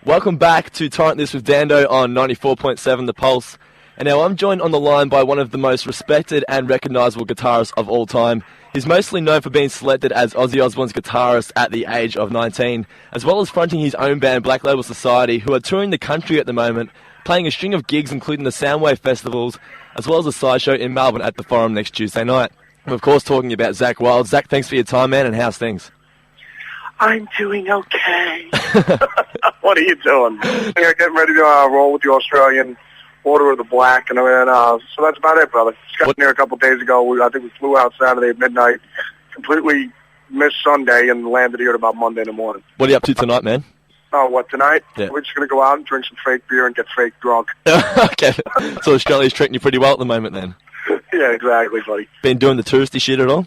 Welcome back to Torrent This with Dando on 94.7 The Pulse. And now I'm joined on the line by one of the most respected and recognisable guitarists of all time. He's mostly known for being selected as Ozzy Osbourne's guitarist at the age of 19, as well as fronting his own band Black Label Society, who are touring the country at the moment, playing a string of gigs including the Soundwave festivals, as well as a sideshow in Melbourne at the Forum next Tuesday night. I'm of course talking about Zakk Wylde. Zakk, thanks for your time, man, and how's things? I'm doing okay. What are you doing? You're getting ready to roll with the Australian Order of the Black, and so that's about it, brother. Just got here a couple of days ago. I think we flew out Saturday at midnight, completely missed Sunday, and landed here at about Monday in the morning. What are you up to tonight, man? Oh, what, tonight? Yeah. We're just going to go out and drink some fake beer and get fake drunk. Okay, so Australia's treating you pretty well at the moment, then? Yeah, exactly, buddy. Been doing the touristy shit at all?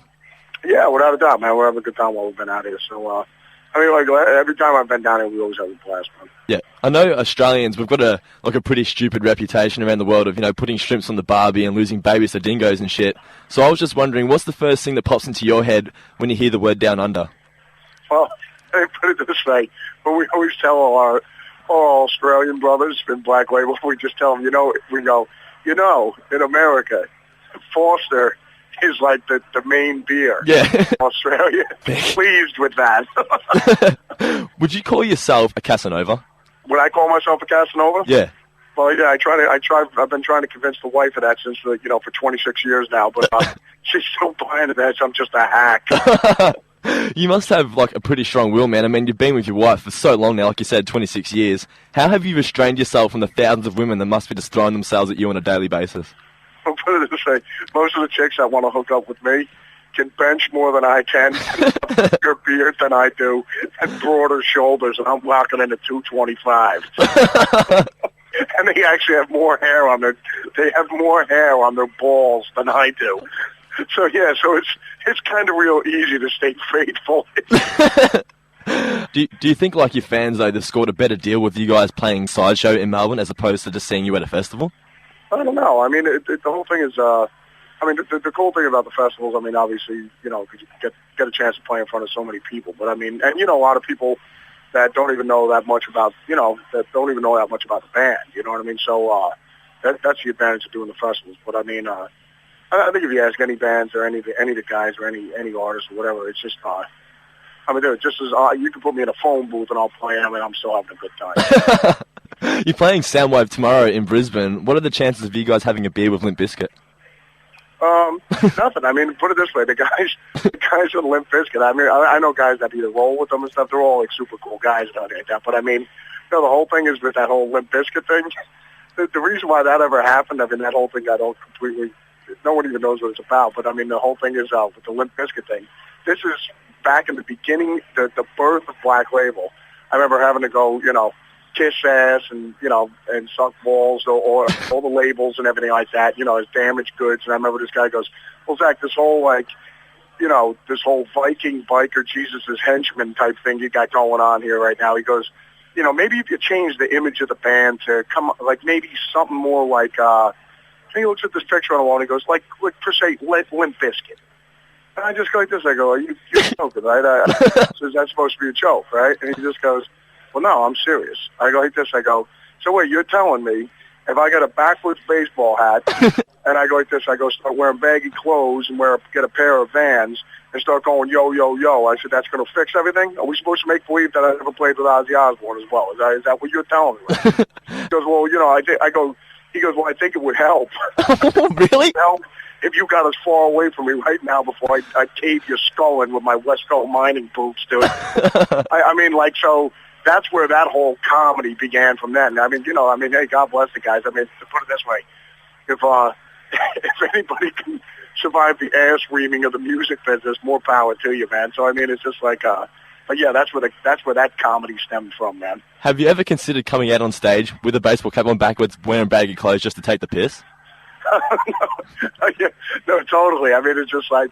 Yeah, without a doubt, man. We're having a good time while we've been out here, so... every time I've been down here, we always have a blast, man. Yeah, I know Australians, we've got a pretty stupid reputation around the world of, putting shrimps on the barbie and losing babies to dingoes and shit. So I was just wondering, what's the first thing that pops into your head when you hear the word down under? Well, let me put it this way. But we always tell all our Australian brothers in Black Label, we just tell them, we go, in America, Foster is like the main beer. Yeah. Australia, pleased with that. Would you call yourself a Casanova? Would I call myself a Casanova? Yeah. Well, yeah, I've been trying to convince the wife of that since, for 26 years now, but she's still buying it that I'm just a hack. You must have, a pretty strong will, man. I mean, you've been with your wife for so long now, like you said, 26 years. How have you restrained yourself from the thousands of women that must be just throwing themselves at you on a daily basis? I'll put it this way. Most of the chicks that want to hook up with me can bench more than I can, have bigger beard than I do, and broader shoulders, and I'm walking into 225. And they actually have more hair on their balls than I do. So yeah, it's kind of real easy to stay faithful. Do you think your fans though they've scored a better deal with you guys playing sideshow in Melbourne as opposed to just seeing you at a festival? I don't know. I mean, the whole thing is. The cool thing about the festivals. I mean, obviously, because you get a chance to play in front of so many people. But I mean, and a lot of people that don't even know that much about that don't even know that much about the band. You know what I mean? So that's the advantage of doing the festivals. But I mean, I think if you ask any bands or any of the guys or any artists or whatever, it's just. They're just as you can put me in a phone booth and I'll play. I mean, I'm still having a good time. You're playing Soundwave tomorrow in Brisbane. What are the chances of you guys having a beer with Limp Bizkit? Nothing. I mean, put it this way: the guys with Limp Bizkit. I mean, I know guys that either roll with them and stuff. They're all super cool guys and everything like that. But I mean, the whole thing is with that whole Limp Bizkit thing. The reason why that ever happened, I mean, that whole thing I don't completely. No one even knows what it's about. But I mean, the whole thing is with the Limp Bizkit thing. This is back in the beginning, the birth of Black Label. I remember having to go, kiss ass and suck balls or all the labels and everything like that, as damaged goods. And I remember this guy goes, well, Zakk, this whole this whole Viking biker Jesus' henchman type thing you got going on here right now. He goes, maybe if you change the image of the band to come maybe something more like, he looks at this picture on the wall and he goes, per se, Limp Bizkit. And I just go like this. I go, you're joking, right? So is that supposed to be a joke, right? And he just goes, well, no, I'm serious. I go like this. I go, so wait, you're telling me if I got a backwards baseball hat and I go like this, I go start wearing baggy clothes and get a pair of Vans and start going, yo, yo, yo. I said, that's going to fix everything? Are we supposed to make believe that I never played with Ozzy Osbourne as well? Is that what you're telling me? He goes, well, he goes, well, I think it would help. Really? Help if you got as far away from me right now before I cave your skull in with my West Coast mining boots, dude. I mean, so that's where that whole comedy began from then. I mean, hey, God bless the guys. I mean, to put it this way, if anybody can survive the ass reaming of the music business, more power to you, man. So, I mean, it's just but yeah, that's where that comedy stemmed from, man. Have you ever considered coming out on stage with a baseball cap on backwards, wearing baggy clothes just to take the piss? No, totally. I mean, it's just I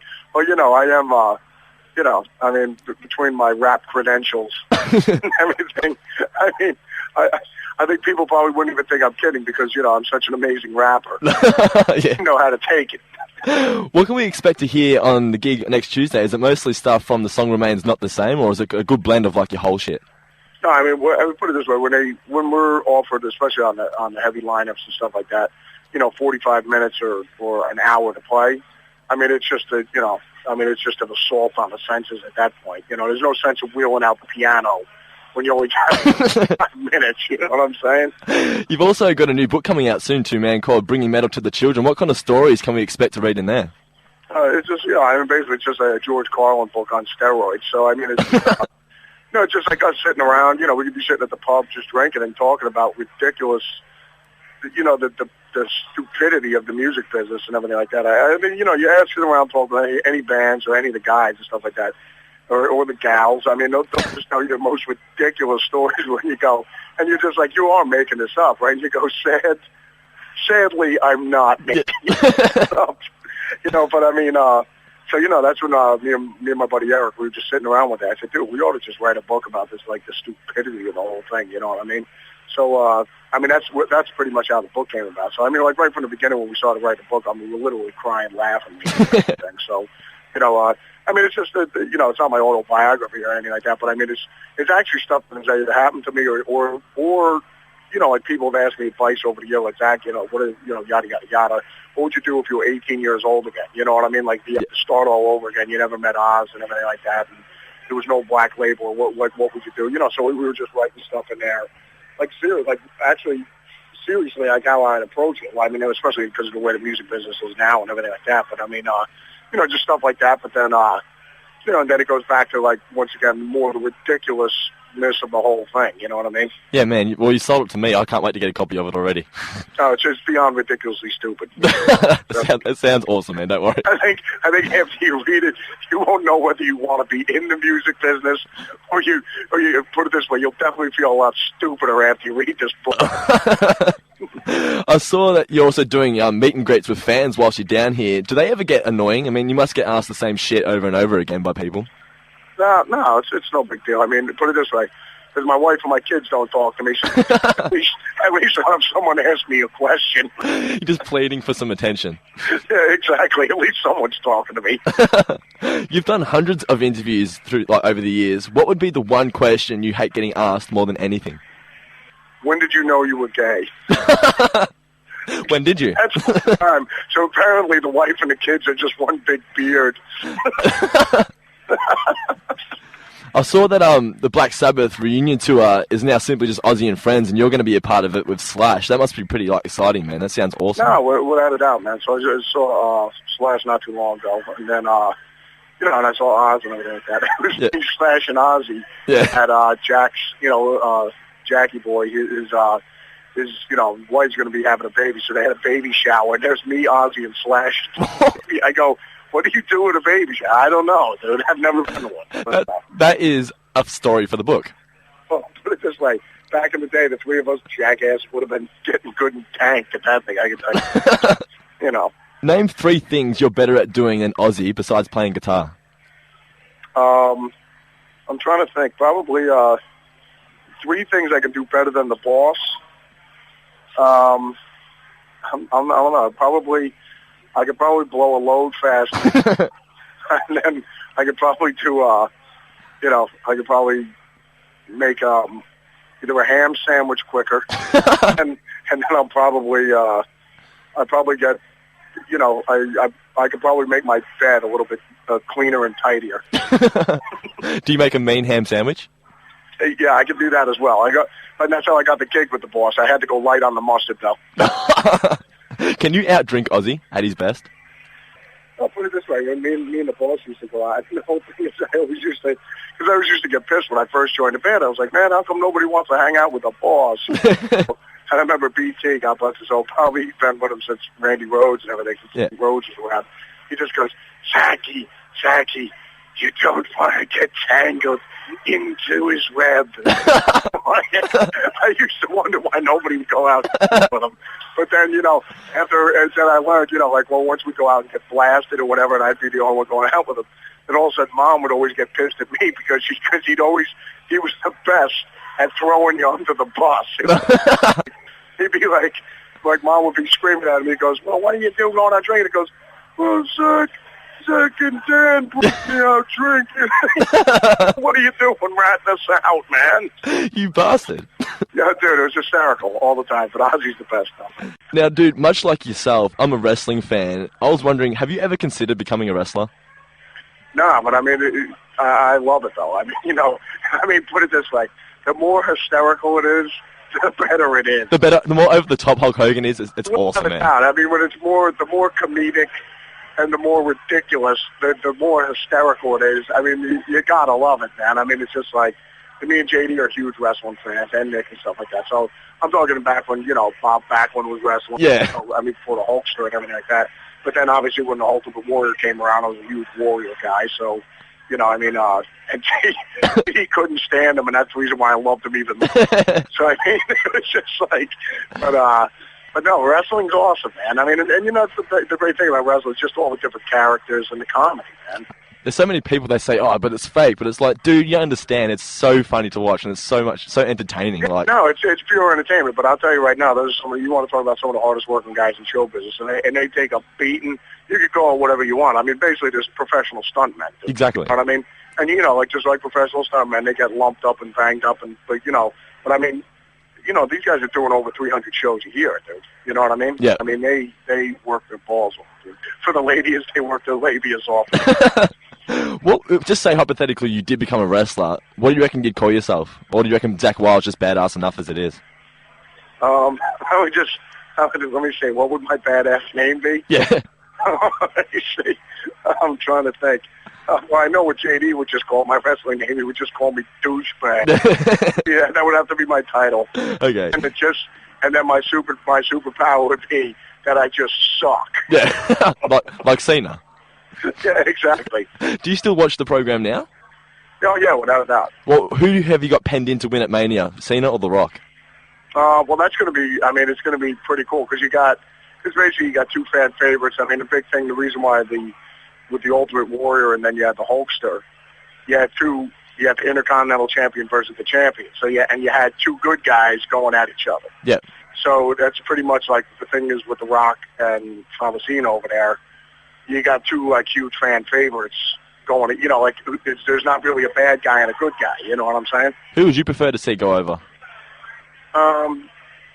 am, between my rap credentials and everything, I mean, I think people probably wouldn't even think I'm kidding because, I'm such an amazing rapper. Yeah. I know how to take it. What can we expect to hear on the gig next Tuesday? Is it mostly stuff from The Song Remains Not the Same, or is it a good blend of your whole shit? No, I mean, I would put it this way: when we're offered, especially on the heavy lineups and stuff like that, 45 minutes or an hour to play. I mean, it's just it's just an assault on the senses at that point. There's no sense of wheeling out the piano when you only have 5 minutes. You know what I'm saying? You've also got a new book coming out soon too, man, called Bringing Metal to the Children. What kind of stories can we expect to read in there? It's just, basically it's just a George Carlin book on steroids. So, I mean, it's, it's just like us sitting around, we could be sitting at the pub just drinking and talking about ridiculous, the stupidity of the music business and everything like that. I mean, you ask around talking about any bands or any of the guys and stuff like that, or the gals. I mean, they'll just tell you the most ridiculous stories when you go, and you're just like, you are making this up, right? And you go, sadly, I'm not making this up. But I mean, that's when me and my buddy Eric, we were just sitting around with that. I said, dude, we ought to just write a book about this, like the stupidity of the whole thing. You know what I mean? So, I mean, that's pretty much how the book came about. So, I mean, like right from the beginning when we started writing the book, I mean, we were literally crying, laughing, and everything. So, I mean, it's just that, it's not my autobiography or anything like that, but I mean, it's actually stuff that has either happened to me or like people have asked me advice over the year, like, Zakk, yada, yada, yada. What would you do if you were 18 years old again? You know what I mean? Like, you have to start all over again. You never met Oz and everything like that, and there was no black label. Or what would you do? So we were just writing stuff in there. Like, seriously, like how I'd approach it. Well, I mean, especially because of the way the music business is now and everything like that. But I mean, just stuff like that. But then, and then it goes back to, like, once again, more the ridiculousness of the whole thing. You know what I mean? Yeah, man. Well, you sold it to me. I can't wait to get a copy of it already. Oh, it's just beyond ridiculously stupid. It sounds awesome, man. Don't worry. I think after you read it, you won't know whether you want to be in the music business or you put it this way, you'll definitely feel a lot stupider after you read this book. I saw that you're also doing meet and greets with fans whilst you're down here. Do they ever get annoying? I mean, you must get asked the same shit over and over again by people. No, it's no big deal. I mean, put it this way, because my wife and my kids don't talk to me, so at least I'll have someone ask me a question. You're just pleading for some attention. Yeah, exactly. At least someone's talking to me. You've done hundreds of interviews over the years. What would be the one question you hate getting asked more than anything? When did you know you were gay? When did you? That's the time. So apparently the wife and the kids are just one big beard. I saw that the Black Sabbath reunion tour is now simply just Ozzy and friends, and you're going to be a part of it with Slash. That must be pretty exciting, man. That sounds awesome. No, without a doubt, man. So I just saw Slash not too long ago, and then and I saw Oz and everything like that. It was Slash and Ozzy at Jack's, Jackie boy, his wife's going to be having a baby, so they had a baby shower. And there's me, Ozzy, and Slash. I go, what do you do with a baby shower? I don't know, dude. I've never been to one. That is a story for the book. Well, put it this way. Back in the day, the three of us jackasses would have been getting good and tanked at that thing, I can tell you. Name 3 things you're better at doing than Ozzy besides playing guitar. I'm trying to think. Probably 3 things I can do better than the boss. I don't know. I could probably blow a load fast, and then I could probably do, I could probably make either a ham sandwich quicker, and then I'll probably, I'd probably get, I could probably make my bed a little bit cleaner and tidier. Do you make a mean ham sandwich? Yeah, I could do that as well. And that's how I got the gig with the boss. I had to go light on the mustard, though. Can you outdrink Ozzy at his best? I'll put it this way. When me and the boss used to go out, the whole thing is I always used to get pissed when I first joined the band. I was like, man, how come nobody wants to hang out with the boss? And I remember BT, God bless his soul, probably he's been with him since Randy Rhoads and everything, since Rhoads was around. He just goes, Zakky, you don't want to get tangled into his web. I used to wonder why nobody would go out with him. But then, after I learned, once we go out and get blasted or whatever, and I'd be the only one going out with him, then all of a sudden Mom would always get pissed at me because he was the best at throwing you under the bus. He'd be like Mom would be screaming at him. He goes, well, what are you doing going on drinking? He goes, well, second, Dan, put me out drinking. What are you doing ratting us out, man? You bastard. Yeah, dude, it was hysterical all the time, but Ozzy's the best stuff. Now, dude, much like yourself, I'm a wrestling fan. I was wondering, have you ever considered becoming a wrestler? No, but I mean, I love it, though. I mean, put it this way. The more hysterical it is, the better it is. The more over the top Hulk Hogan is, it's awesome, man. I mean, when it's the more comedic and the more ridiculous, the more hysterical it is. I mean, you gotta love it, man. I mean, it's just like, me and JD are huge wrestling fans, and Nick and stuff like that. So I'm talking back when, Bob Backlund was wrestling. Yeah. I mean, before the Hulkster and everything like that. But then obviously when the Ultimate Warrior came around, I was a huge Warrior guy. So, and he couldn't stand him, and that's the reason why I loved him even more. So, I mean, it was just like, but no, wrestling's awesome, man. I mean, and that's the great thing about wrestling is just all the different characters and the comedy, man. There's so many people that say, oh, but it's fake. But it's like, dude, you understand. It's so funny to watch, and it's so entertaining. Like, no, it's pure entertainment. But I'll tell you right now, you want to talk about some of the hardest working guys in show business, and they take a beating. You could call it whatever you want. I mean, basically, there's professional stuntmen. Exactly. You know what I mean? And just like professional stuntmen, they get lumped up and banged up, but I mean, these guys are doing over 300 shows a year, dude. You know what I mean? Yeah. I mean, they work their balls off, dude. For the ladies, they work their labias off. Well, just say hypothetically you did become a wrestler. What do you reckon you'd call yourself? Or do you reckon Zakk Wylde's just badass enough as it is? Let me see. What would my badass name be? Yeah. Let me see. I'm trying to think. Well, I know what JD would just call my wrestling name. He would just call me douchebag. Yeah, that would have to be my title. Okay. And then my superpower would be that I just suck. Yeah, like Cena. Yeah, exactly. Do you still watch the program now? Oh, yeah, without a doubt. Well, who have you got penned in to win at Mania, Cena or The Rock? Well, that's going to be, it's going to be pretty cool because basically you got two fan favorites. I mean, the big thing, the reason why with the Ultimate Warrior and then you had the Hulkster, you had the Intercontinental Champion versus the champion. So and you had two good guys going at each other. Yeah. So that's pretty much like the thing is with The Rock and Thomasina over there. You got two huge fan favorites going. There's not really a bad guy and a good guy. You know what I'm saying? Who would you prefer to see go over?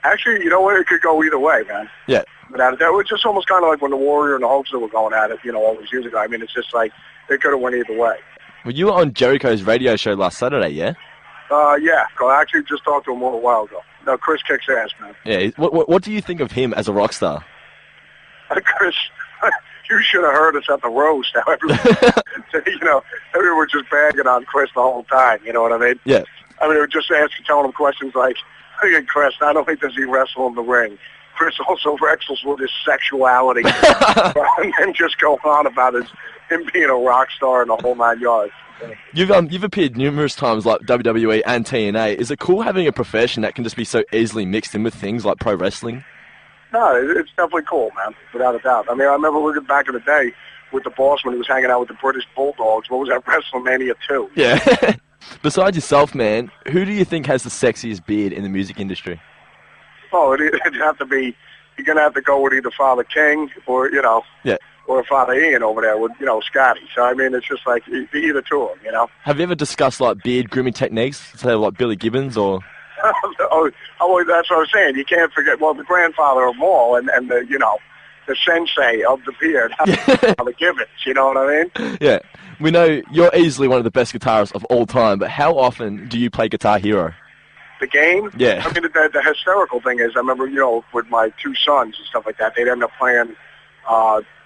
Actually, you know what? It could go either way, man. Yeah. That was just almost kind of like when the Warrior and the Hulkster were going at it. All those years ago. I mean, it's just like it could have went either way. Well, you were on Jericho's radio show last Saturday, yeah? Yeah. I actually just talked to him a little while ago. No, Chris kicks ass, man. Yeah. What do you think of him as a rock star? Chris. You should have heard us at the roast. How everyone was just bagging on Chris the whole time. You know what I mean? Yeah. I mean, they were just telling him questions like, "Hey, Chris, not only does he wrestle in the ring, Chris also wrestles with his sexuality," and then just go on about him being a rock star and the whole 9 yards. You've appeared numerous times like WWE and TNA. Is it cool having a profession that can just be so easily mixed in with things like pro wrestling? No, it's definitely cool, man, without a doubt. I mean, I remember looking back in the day with the boss when he was hanging out with the British Bulldogs. What was that, WrestleMania 2? Yeah. Besides yourself, man, who do you think has the sexiest beard in the music industry? Oh, it'd have to be, you're going to have to go with either Father King or, yeah, or Father Ian over there with, Scotty. So, I mean, it's just like either two of them, Have you ever discussed, like, beard grooming techniques, say, like Billy Gibbons or... oh, that's what I was saying. You can't forget, the grandfather of them all and the sensei of the beard, the Gibbons, you know what I mean? Yeah. We know you're easily one of the best guitarists of all time, but how often do you play Guitar Hero? The game? Yeah. I mean, the hysterical thing is, I remember, with my two sons and stuff like that, they'd end up playing,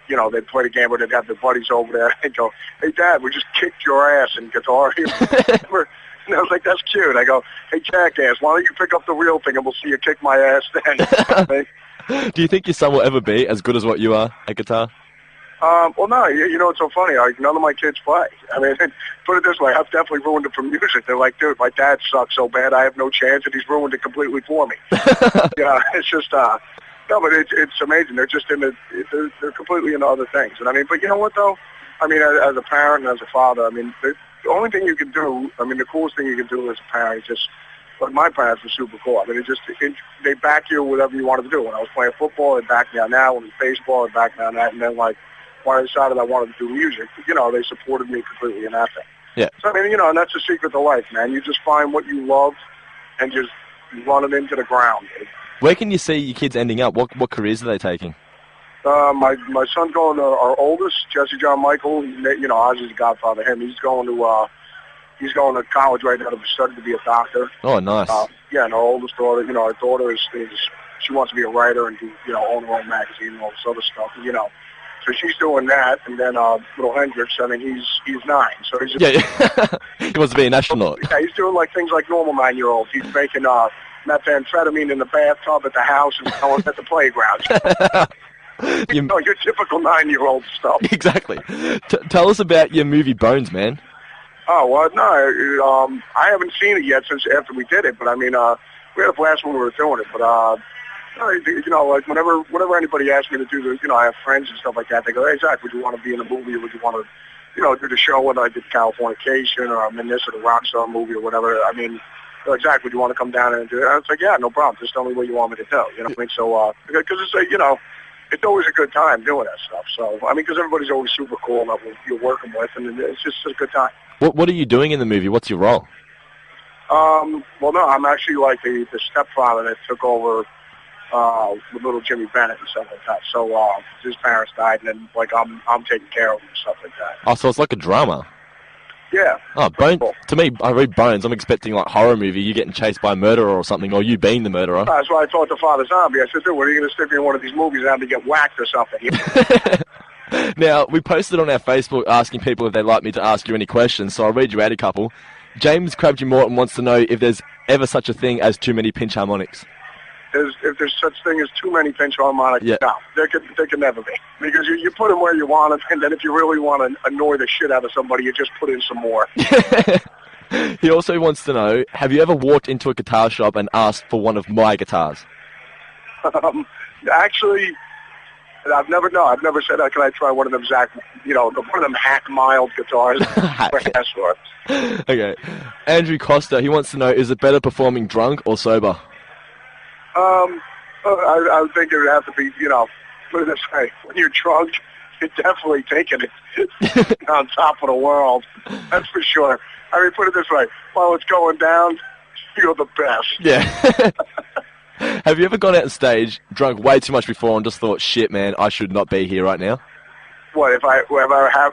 they'd play the game where they'd have their buddies over there and go, "Hey, Dad, we just kicked your ass in Guitar Hero." And I was like, "That's cute." I go, "Hey, jackass, why don't you pick up the real thing and we'll see you kick my ass then." Do you think your son will ever be as good as what you are at guitar? Well, no. It's so funny. None of my kids play. I mean, put it this way, I've definitely ruined it for music. They're like, "Dude, my dad sucks so bad, I have no chance, and he's ruined it completely for me." It's just, no, but it's amazing. They're just they're completely into other things. And I mean, but you know what, though? I mean, as a parent and as a father, I mean, the only thing you can do, the coolest thing you can do as a parent is just, like my parents were super cool. I mean, they back you whatever you wanted to do. When I was playing football, they backed me on that. When it was baseball, they backed me on that. And then, like, when I decided I wanted to do music, you know, they supported me completely in that thing. Yeah. So, I mean, you know, and that's the secret to life, man. You just find what you love and just run it into the ground. Where can you see your kids ending up? What careers are they taking? My son's going to our oldest, Jesse John Michael. You know, Ozzy's the godfather. Him. He's going to college right now to study to be a doctor. Oh, nice. Yeah, and our oldest daughter, you know, our daughter is she wants to be a writer and do, you know, own her own magazine and all this other stuff. You know, so she's doing that. And then little Hendrix, I mean, he's 9, so he's just, he wants to be an astronaut. Yeah, he's doing like things like normal 9-year-olds. He's making methamphetamine in the bathtub at the house and going at the playground. You know, your typical 9-year-old stuff. Exactly. Tell us about your movie Bones, man. Oh, well, no, I haven't seen it yet since after we did it, but I mean, we had a blast when we were doing it, but, you know, like whenever anybody asks me to do the, you know, I have friends and stuff like that, they go, hey, Zakk, would you want to be in a movie, or would you want to, you know, do the show when I did Californication, or I'm in this, or the Rockstar movie, or whatever. I mean, Zakk, would you want to come down and do it? I was like, yeah, no problem, just tell me what you want me to do, you know what I mean? So, because it's you know, it's always a good time doing that stuff. So, I mean, because everybody's always super cool that you're working with, and it's just a good time. What are you doing in the movie? What's your role? Well, no, I'm actually like the stepfather that took over with little Jimmy Bennett and stuff like that. So his parents died, and then like I'm taking care of him and stuff like that. Oh, so it's like a drama. Yeah. Oh, Bones. Cool. To me, I read Bones. I'm expecting like horror movie. You getting chased by a murderer or something, or you being the murderer. That's why I told the father zombie. I said, dude, what are you going to stick me in one of these movies and have me get whacked or something? Now, we posted on our Facebook asking people if they'd like me to ask you any questions, so I'll read you out a couple. James Crabtree Morton wants to know if there's ever such a thing as too many pinch harmonics. If there's such thing as too many pinch harmonics, yeah. No, there can never be. Because you put them where you want them, and then if you really want to annoy the shit out of somebody, you just put in some more. He also wants to know, have you ever walked into a guitar shop and asked for one of my guitars? Actually, I've never said, can I try one of them, Zakk, you know, one of them hack mild guitars? Okay. Andrew Costa, he wants to know, is it better performing drunk or sober? I would think it would have to be, you know, put it this way, when you're drunk, you're definitely taking it on top of the world. That's for sure. I mean, put it this way, while it's going down, you're the best. Yeah. Have you ever gone out on stage, drunk way too much before, and just thought, shit, man, I should not be here right now? What, if I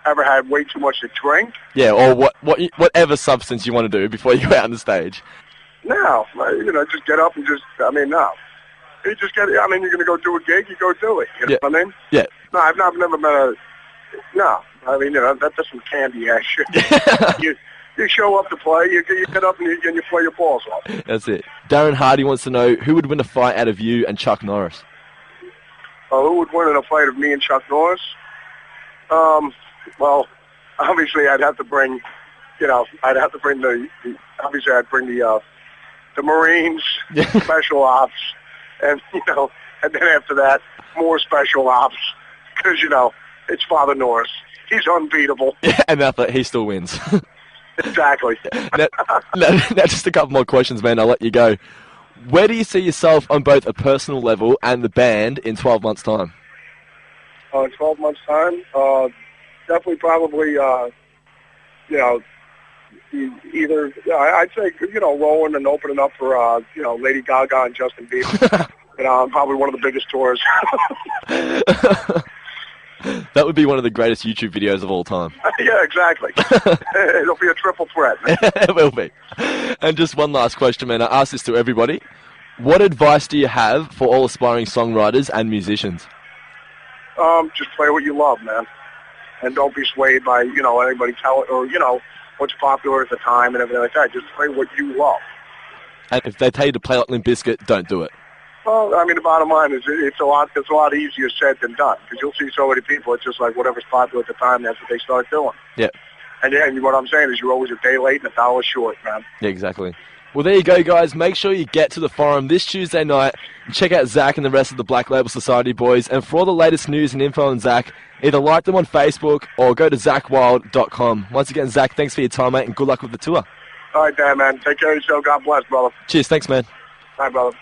ever had way too much to drink? Yeah, or whatever substance you want to do before you go out on the stage. No, you know, just get up and no. You just you're going to go do a gig, you go do it. You know what I mean? Yeah. No, I've never met no. I mean, you know, that's some candy-ass shit. You show up to play, you get up and you play your balls off. That's it. Darren Hardy wants to know, who would win a fight out of you and Chuck Norris? Who would win in a fight of me and Chuck Norris? Well, obviously I'd have to bring, you know, obviously I'd bring the Marines, special ops, and, you know, and then after that, more special ops, because, you know, it's Father Norris. He's unbeatable. Yeah, and that he still wins. Exactly. now, just a couple more questions, man. I'll let you go. Where do you see yourself on both a personal level and the band in 12 months' time? In 12 months' time? Definitely probably, you know, either, I'd say, you know, rolling and opening up for, you know, Lady Gaga and Justin Bieber. You know, probably one of the biggest tours. That would be one of the greatest YouTube videos of all time. Yeah, exactly. It'll be a triple threat. It will be. And just one last question, man. I ask this to everybody. What advice do you have for all aspiring songwriters and musicians? Just play what you love, man. And don't be swayed by, you know, anybody or, you know, what's popular at the time and everything like that. Just play what you love. And if they tell you to play like Limp Bizkit, don't do it. Well, I mean, the bottom line is it's a lot easier said than done, because you'll see so many people, it's just like whatever's popular at the time, that's what they start doing. Yeah. And what I'm saying is you're always a day late and $1 short, man. Yeah, exactly. Well, there you go, guys. Make sure you get to the forum this Tuesday night and check out Zakk and the rest of the Black Label Society boys. And for all the latest news and info on Zakk, either like them on Facebook or go to ZakkWylde.com. Once again, Zakk, thanks for your time, mate, and good luck with the tour. All right, Dan, man. Take care of yourself. God bless, brother. Cheers. Thanks, man. Bye, brother.